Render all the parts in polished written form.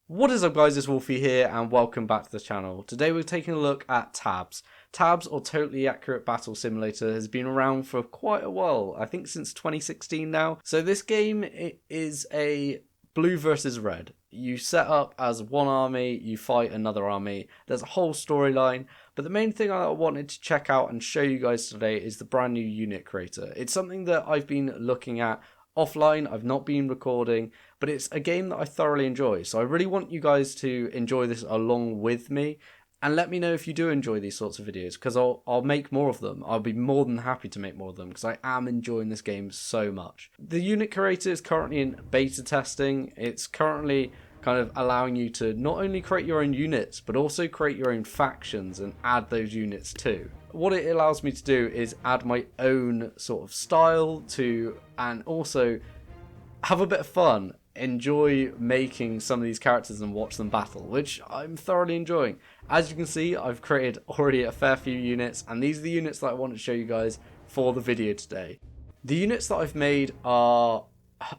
What is up guys, it's Wolfie here and welcome back to the channel. Today we're taking a look at Tabs. Tabs, or Totally Accurate Battle Simulator, has been around for quite a while, I think since 2016 now. So this game is a blue versus red. You set up as one army, you fight another army, there's a whole storyline, but the main thing I wanted to check out and show you guys today is the brand new unit creator. It's something that I've been looking at offline, I've not been recording, but it's a game that I thoroughly enjoy. So I really want you guys to enjoy this along with me, and let me know if you do enjoy these sorts of videos, because I'll make more of them. I'll be more than happy to make more of them, because I am enjoying this game so much. The unit creator is currently in beta testing. It's currently kind of allowing you to not only create your own units, but also create your own factions and add those units too. What it allows me to do is add my own sort of style to, and also have a bit of fun, enjoy making some of these characters and watch them battle, which I'm thoroughly enjoying. As you can see, I've created already a fair few units, and these are the units that I want to show you guys for the video today. The units that I've made are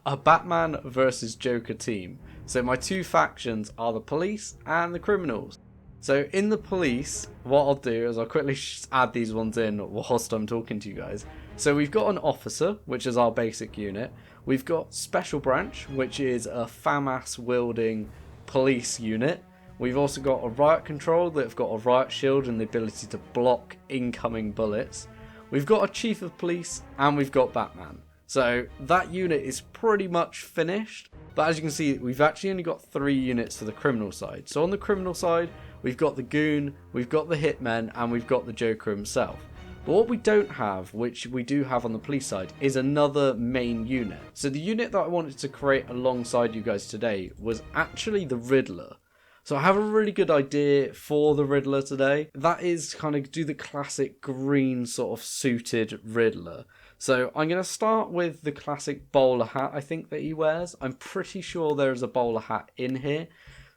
a Batman versus Joker team. So my two factions are the police and the criminals. So in the police, what I'll do is I'll quickly add these ones in whilst I'm talking to you guys. So we've got an officer, which is our basic unit. We've got Special Branch, which is a FAMAS wielding police unit. We've also got a riot control that have got a riot shield and the ability to block incoming bullets. We've got a chief of police and we've got Batman. So that unit is pretty much finished. But as you can see, we've actually only got 3 units for the criminal side. So on the criminal side, we've got the Goon, we've got the Hitman, and we've got the Joker himself. But what we don't have, which we do have on the police side, is another main unit. So the unit that I wanted to create alongside you guys today was actually the Riddler. So I have a really good idea for the Riddler today. That is kind of do the classic green sort of suited Riddler. So I'm going to start with the classic bowler hat I think that he wears. I'm pretty sure there's a bowler hat in here.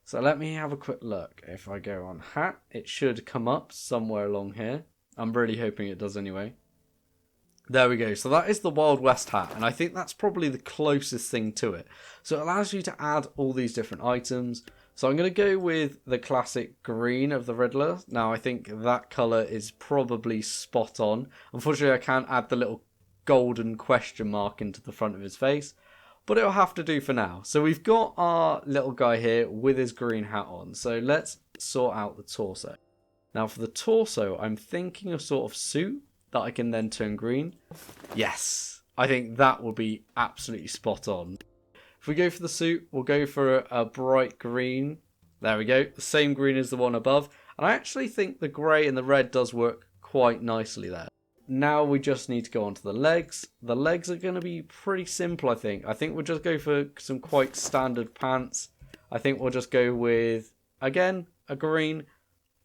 So let me have a quick look. If I go on hat, it should come up somewhere along here. I'm really hoping it does anyway. There we go. So that is the Wild West hat, and I think that's probably the closest thing to it. So it allows you to add all these different items. So I'm going to go with the classic green of the Riddler. Now I think that colour is probably spot on. Unfortunately I can't add the little golden question mark into the front of his face, but it'll have to do for now. So we've got our little guy here with his green hat on. So let's sort out the torso. Now for the torso, I'm thinking a sort of suit that I can then turn green. Yes, I think that will be absolutely spot on. If we go for the suit, we'll go for a bright green. There we go, the same green as the one above. And I actually think the grey and the red does work quite nicely there. Now we just need to go on to the legs. The legs are going to be pretty simple, I think. I think we'll just go for some quite standard pants. I think we'll just go with, again, a green,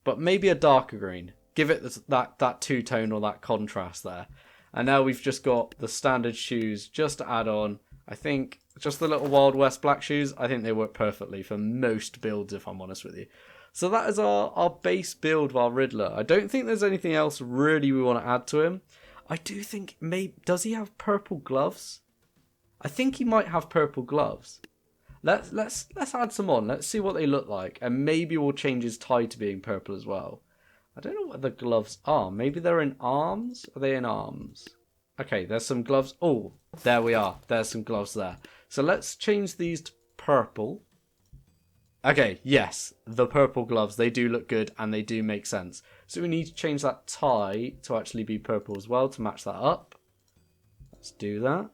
but maybe a darker green. Give it that two-tone or that contrast there. And now we've just got the standard shoes just to add on. I think just the little Wild West black shoes, I think they work perfectly for most builds, if I'm honest with you. So that is our base build of our Riddler. I don't think there's anything else really we want to add to him. I do think, does he have purple gloves? I think he might have purple gloves. Let's add some on. Let's see what they look like. And maybe we'll change his tie to being purple as well. I don't know what the gloves are. Maybe they're in arms? Are they in arms? Okay, there's some gloves. Oh, there we are. There's some gloves there. So let's change these to purple. Okay, yes, the purple gloves, they do look good and they do make sense. So we need to change that tie to actually be purple as well to match that up. Let's do that.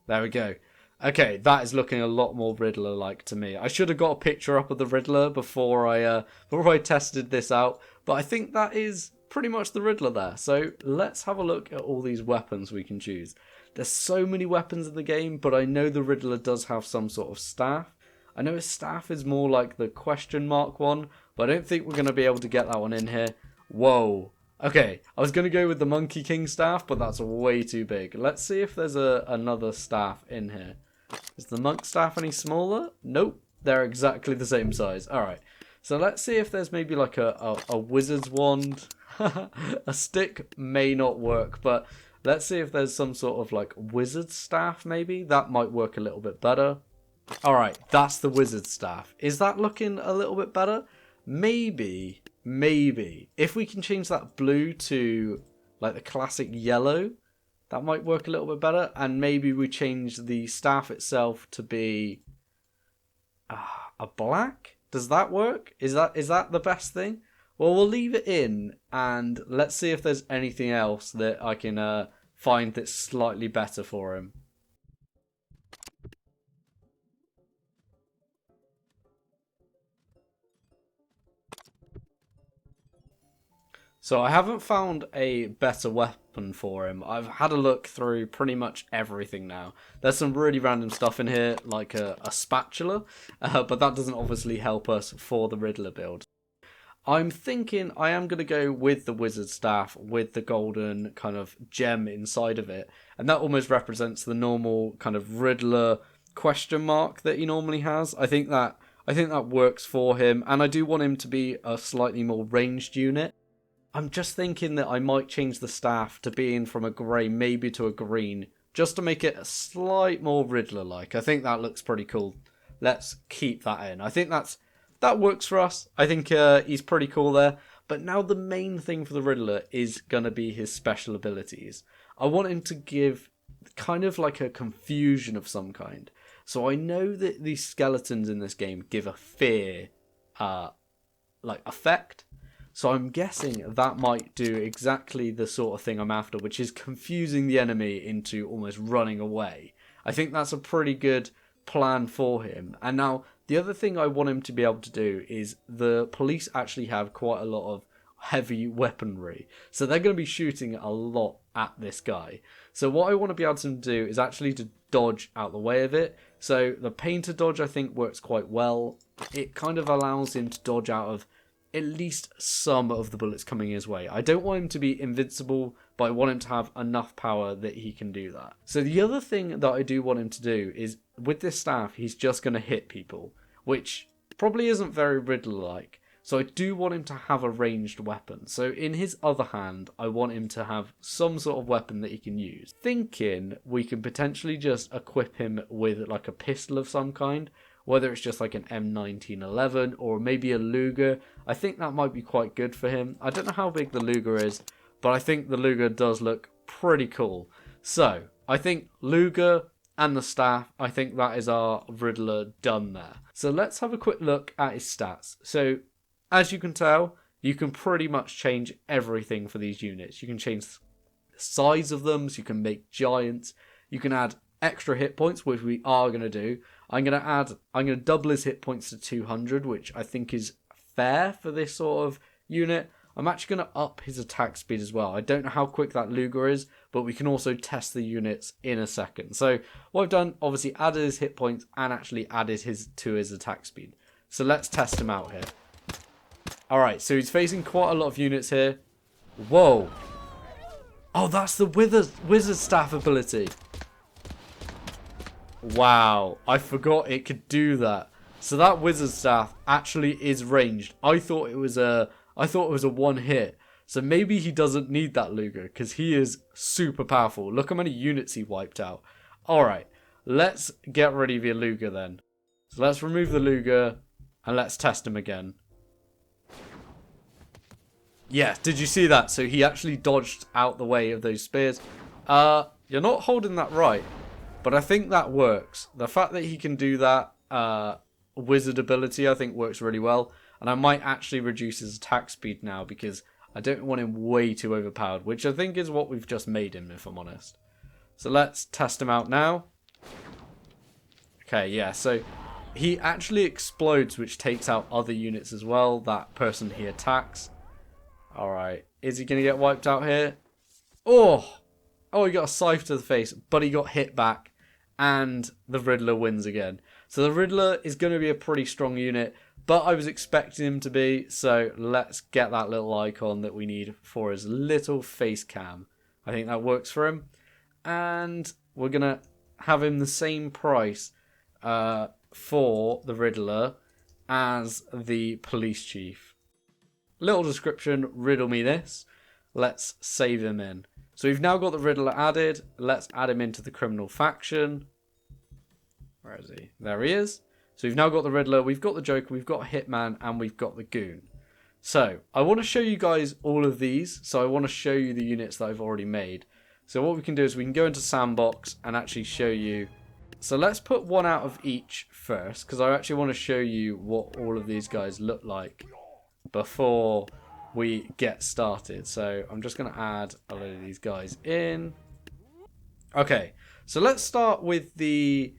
There we go. Okay, that is looking a lot more Riddler-like to me. I should have got a picture up of the Riddler before I tested this out, but I think that is pretty much the Riddler there. So let's have a look at all these weapons we can choose. There's so many weapons in the game, but I know the Riddler does have some sort of staff. I know his staff is more like the question mark one, but I don't think we're going to be able to get that one in here. Whoa. Okay, I was going to go with the Monkey King staff, but that's way too big. Let's see if there's another staff in here. Is the monk staff any smaller? Nope, they're exactly the same size. Alright, so let's see if there's maybe like a wizard's wand. A stick may not work, but let's see if there's some sort of like wizard staff maybe. That might work a little bit better. Alright, that's the wizard staff. Is that looking a little bit better? Maybe. If we can change that blue to like the classic yellow, that might work a little bit better. And maybe we change the staff itself to be a black. Does that work? Is that the best thing? Well, we'll leave it in, and let's see if there's anything else that I can find that's slightly better for him. So I haven't found a better weapon for him. I've had a look through pretty much everything now. There's some really random stuff in here, like a spatula, but that doesn't obviously help us for the Riddler build. I'm thinking I am going to go with the wizard staff with the golden kind of gem inside of it. And that almost represents the normal kind of Riddler question mark that he normally has. I think that works for him. And I do want him to be a slightly more ranged unit. I'm just thinking that I might change the staff to being from a grey maybe to a green, just to make it a slight more Riddler-like. I think that looks pretty cool. Let's keep that in. I think that works for us. I think he's pretty cool there. But now the main thing for the Riddler is going to be his special abilities. I want him to give kind of like a confusion of some kind. So I know that these skeletons in this game give a fear like effect. So I'm guessing that might do exactly the sort of thing I'm after, which is confusing the enemy into almost running away. I think that's a pretty good plan for him. And now, the other thing I want him to be able to do is the police actually have quite a lot of heavy weaponry. So they're going to be shooting a lot at this guy. So what I want to be able to do is actually to dodge out the way of it. So the painter dodge I think works quite well. It kind of allows him to dodge out of at least some of the bullets coming his way. I don't want him to be invincible, but I want him to have enough power that he can do that. So the other thing that I do want him to do is, with this staff, he's just going to hit people, which probably isn't very Riddler-like. So I do want him to have a ranged weapon. So in his other hand, I want him to have some sort of weapon that he can use. Thinking we can potentially just equip him with like a pistol of some kind, whether it's just like an M1911 or maybe a Luger. I think that might be quite good for him. I don't know how big the Luger is, but I think the Luger does look pretty cool. So I think Luger and the staff, I think that is our Riddler done there. So let's have a quick look at his stats. So as you can tell, you can pretty much change everything for these units. You can change the size of them, so you can make giants. You can add extra hit points, which we are going to do. I'm going to double his hit points to 200, which I think is fair for this sort of unit. I'm actually going to up his attack speed as well. I don't know how quick that Luger is, but we can also test the units in a second. So what I've done, obviously added his hit points and actually added to his attack speed. So let's test him out here. Alright, so he's facing quite a lot of units here. Whoa. Oh, that's the wizard staff ability. Wow, I forgot it could do that. So that wizard staff actually is ranged. I thought it was a one hit. So maybe he doesn't need that Luger because he is super powerful. Look how many units he wiped out. Alright, let's get rid of your Luger then. So let's remove the Luger and let's test him again. Yeah, did you see that? So he actually dodged out the way of those spears. You're not holding that right. But I think that works. The fact that he can do that wizard ability I think works really well. And I might actually reduce his attack speed now because I don't want him way too overpowered, which I think is what we've just made him, if I'm honest. So let's test him out now. Okay, yeah, so he actually explodes, which takes out other units as well, that person he attacks. Alright, is he going to get wiped out here? Oh, he got a scythe to the face, but he got hit back. And the Riddler wins again. So the Riddler is going to be a pretty strong unit, but I was expecting him to be. So let's get that little icon that we need for his little face cam. I think that works for him. And we're going to have him the same price for the Riddler as the police chief. Little description, riddle me this. Let's save him in. So we've now got the Riddler added. Let's add him into the criminal faction. Where is he? There he is. So we've now got the Riddler, we've got the Joker, we've got Hitman, and we've got the Goon. So I want to show you guys all of these. So I want to show you the units that I've already made. So what we can do is we can go into Sandbox and actually show you. So let's put one out of each first, because I actually want to show you what all of these guys look like before we get started. So I'm just going to add a load of these guys in. Okay, so let's start with the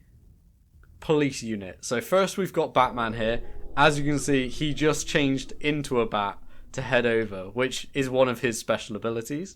police unit. So first we've got Batman here. As you can see, he just changed into a bat to head over, which is one of his special abilities.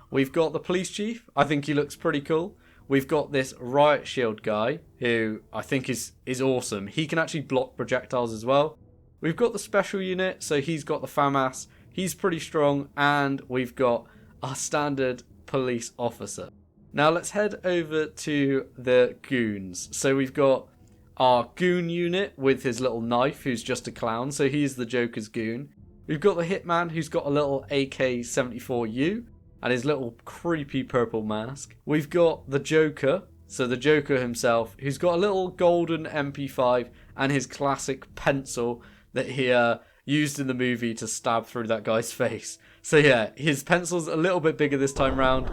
We've got the police chief. I think he looks pretty cool. We've got this riot shield guy who I think is awesome. He can actually block projectiles as well. We've got the special unit, so he's got the FAMAS. He's pretty strong. And we've got our standard police officer. Now let's head over to the goons. So we've got our goon unit with his little knife, who's just a clown. So he's the Joker's goon. We've got the hitman, who's got a little AK-74U. And his little creepy purple mask. We've got the Joker, so the Joker himself, who's got a little golden MP5 and his classic pencil that he used in the movie to stab through that guy's face. So yeah, his pencil's a little bit bigger this time round.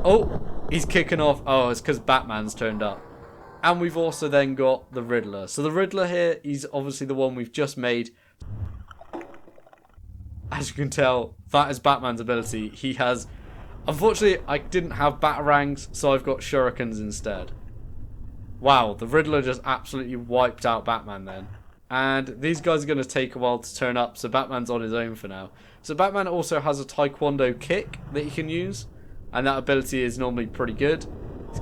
Oh, he's kicking off. Oh, it's because Batman's turned up. And we've also then got the Riddler. So the Riddler here, he's obviously the one we've just made. As you can tell, that is Batman's ability. He has... Unfortunately, I didn't have batarangs, so I've got shurikens instead. Wow, the Riddler just absolutely wiped out Batman then. And these guys are going to take a while to turn up, so Batman's on his own for now. So Batman also has a taekwondo kick that he can use, and that ability is normally pretty good. He's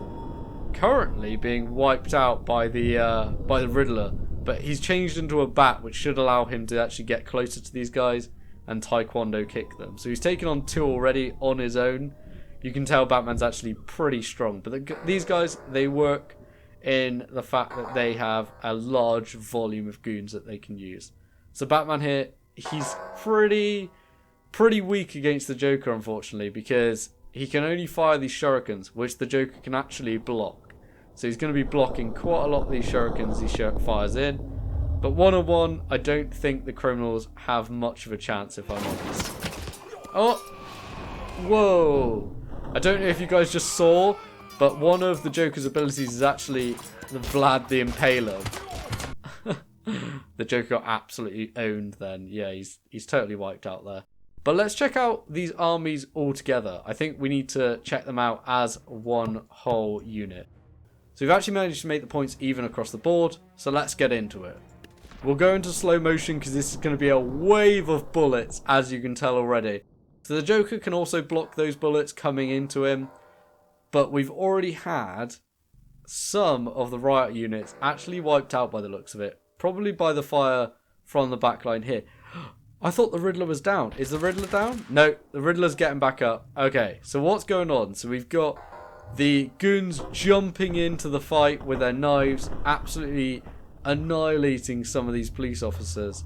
currently being wiped out by the Riddler, but he's changed into a bat, which should allow him to actually get closer to these guys and taekwondo kick them. So he's taken on 2 already on his own. You can tell Batman's actually pretty strong. But these guys, they work in the fact that they have a large volume of goons that they can use. So Batman here, he's pretty weak against the Joker, unfortunately, because he can only fire these shurikens, which the Joker can actually block. So he's going to be blocking quite a lot of these shurikens he fires in. But one-on-one, I don't think the criminals have much of a chance, if I'm honest. Oh! Whoa! I don't know if you guys just saw, but one of the Joker's abilities is actually the Vlad the Impaler. The Joker got absolutely owned then. Yeah, he's totally wiped out there. But let's check out these armies all together. I think we need to check them out as one whole unit. So we've actually managed to make the points even across the board, so let's get into it. We'll go into slow motion because this is going to be a wave of bullets, as you can tell already. So the Joker can also block those bullets coming into him. But we've already had some of the riot units actually wiped out by the looks of it. Probably by the fire from the back line here. I thought the Riddler was down. Is the Riddler down? No, the Riddler's getting back up. Okay, so what's going on? So we've got the goons jumping into the fight with their knives, absolutely annihilating some of these police officers.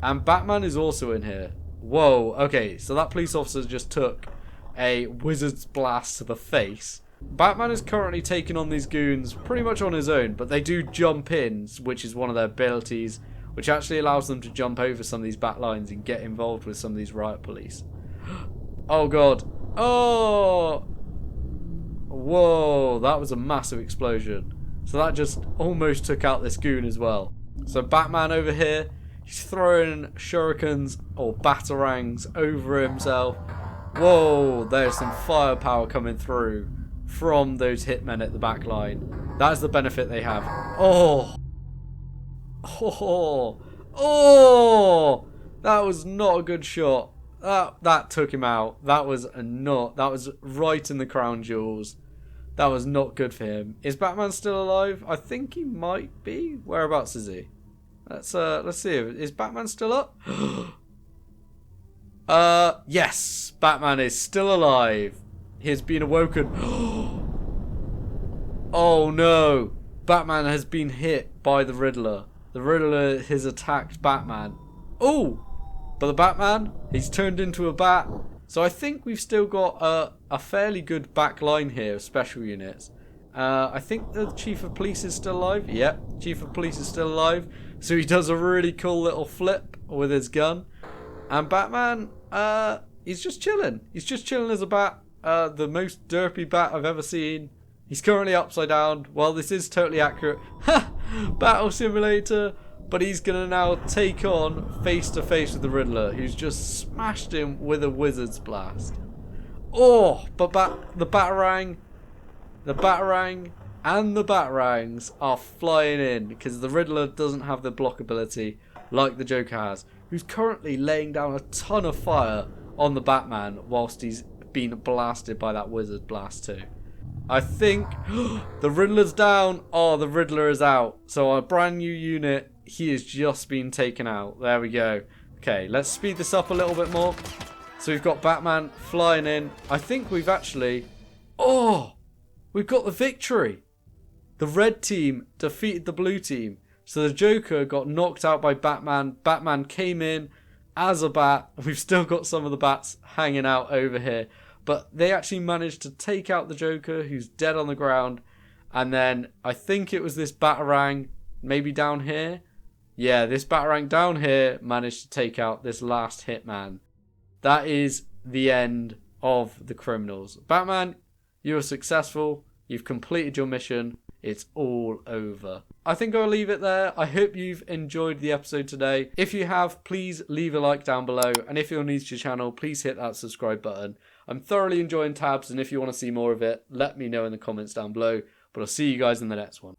And Batman is also in here. Whoa, okay, so that police officer just took a wizard's blast to the face. Batman is currently taking on these goons pretty much on his own, but they do jump in, which is one of their abilities, which actually allows them to jump over some of these bat lines and get involved with some of these riot police. Oh god. Oh! Whoa, that was a massive explosion. So that just almost took out this goon as well. So Batman over here, he's throwing shurikens or batarangs over himself. Whoa, there's some firepower coming through from those hitmen at the back line. That's the benefit they have. Oh! Oh! Oh! That was not a good shot. That took him out. That was right in the crown jewels. That was not good for him. Is Batman still alive? I think he might be. Whereabouts is he? Let's see. Is Batman still up? Yes, Batman is still alive. He has been awoken. Oh no. Batman has been hit by the Riddler. The Riddler has attacked Batman. Oh! But the Batman, he's turned into a bat. So I think we've still got a fairly good back line here of special units. I think the Chief of Police is still alive. Yep, Chief of Police is still alive. So he does a really cool little flip with his gun. And Batman, he's just chilling. He's just chilling as a bat. The most derpy bat I've ever seen. He's currently upside down. Well, this is totally accurate. Ha! Battle Simulator. But he's going to now take on face to face with the Riddler, who's just smashed him with a wizard's blast. Oh, but the Batarang and the Batarangs are flying in because the Riddler doesn't have the block ability like the Joker has, who's currently laying down a ton of fire on the Batman whilst he's been blasted by that wizard blast too. I think the Riddler's down. Oh, the Riddler is out. So our brand new unit, he has just been taken out. There we go. Okay, let's speed this up a little bit more. So we've got Batman flying in. I think we've actually... Oh! We've got the victory. The red team defeated the blue team. So the Joker got knocked out by Batman. Batman came in as a bat. We've still got some of the bats hanging out over here. But they actually managed to take out the Joker, who's dead on the ground. And then I think it was this Batarang, maybe down here. Yeah, this Batarang down here managed to take out this last hitman. That is the end of the criminals. Batman, you were successful. You've completed your mission. It's all over. I think I'll leave it there. I hope you've enjoyed the episode today. If you have, please leave a like down below. And if you're new to the channel, please hit that subscribe button. I'm thoroughly enjoying Tabs, and if you want to see more of it, let me know in the comments down below. But I'll see you guys in the next one.